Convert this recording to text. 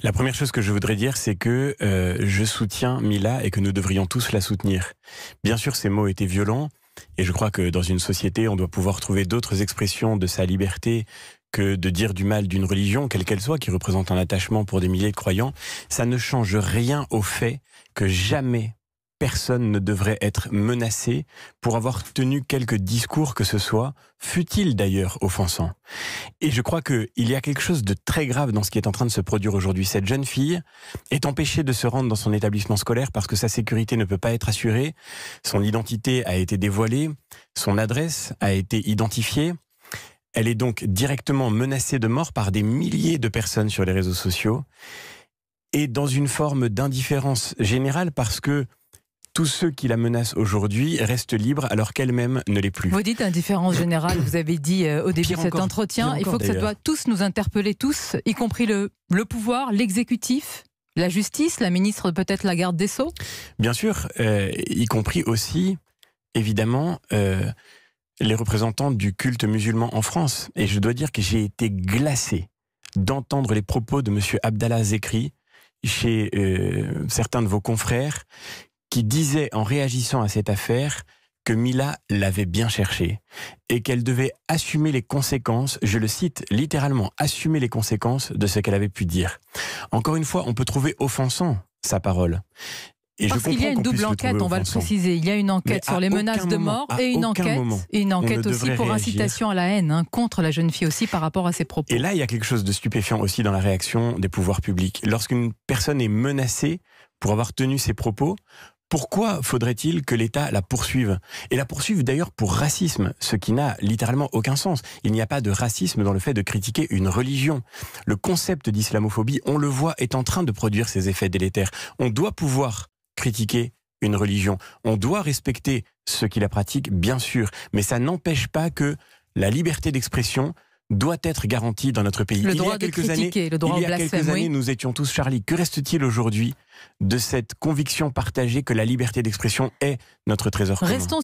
La première chose que je voudrais dire, c'est que je soutiens Mila et que nous devrions tous la soutenir. Bien sûr, ces mots étaient violents et je crois que dans une société, on doit pouvoir trouver d'autres expressions de sa liberté que de dire du mal d'une religion, quelle qu'elle soit, qui représente un attachement pour des milliers de croyants. Ça ne change rien au fait que jamais personne ne devrait être menacé pour avoir tenu quelque discours que ce soit, fût-il d'ailleurs offensant. Et je crois qu'il y a quelque chose de très grave dans ce qui est en train de se produire aujourd'hui. Cette jeune fille est empêchée de se rendre dans son établissement scolaire parce que sa sécurité ne peut pas être assurée, son identité a été dévoilée, son adresse a été identifiée. Elle est donc directement menacée de mort par des milliers de personnes sur les réseaux sociaux et dans une forme d'indifférence générale parce que tous ceux qui la menacent aujourd'hui restent libres alors qu'elle-même ne l'est plus. Vous dites indifférence générale, vous avez dit au début de cet entretien, il faut que ça doit tous nous interpeller, tous, y compris le pouvoir, l'exécutif, la justice, la ministre peut-être la garde des Sceaux. Bien sûr, y compris aussi, évidemment, les représentants du culte musulman en France. Et je dois dire que j'ai été glacé d'entendre les propos de M. Abdallah Zekri chez certains de vos confrères qui disait en réagissant à cette affaire que Mila l'avait bien cherché et qu'elle devait assumer les conséquences, je le cite littéralement, assumer les conséquences de ce qu'elle avait pu dire. Encore une fois, on peut trouver offensant sa parole. Et parce qu'il y a une double enquête, on va le préciser. Il y a une enquête sur les menaces de mort et une enquête aussi pour incitation à la haine contre la jeune fille aussi par rapport à ses propos. Et là, il y a quelque chose de stupéfiant aussi dans la réaction des pouvoirs publics. Lorsqu'une personne est menacée pour avoir tenu ses propos, pourquoi faudrait-il que l'État la poursuive? Et la poursuive d'ailleurs pour racisme, ce qui n'a littéralement aucun sens. Il n'y a pas de racisme dans le fait de critiquer une religion. Le concept d'islamophobie, on le voit, est en train de produire ses effets délétères. On doit pouvoir critiquer une religion. On doit respecter ceux qui la pratiquent, bien sûr, mais ça n'empêche pas que la liberté d'expression doit être garantie dans notre pays. Le droit de critiquer, le droit au blasphème. Il y a quelques années, nous étions tous Charlie. Que reste-t-il aujourd'hui de cette conviction partagée que la liberté d'expression est notre trésor commun ?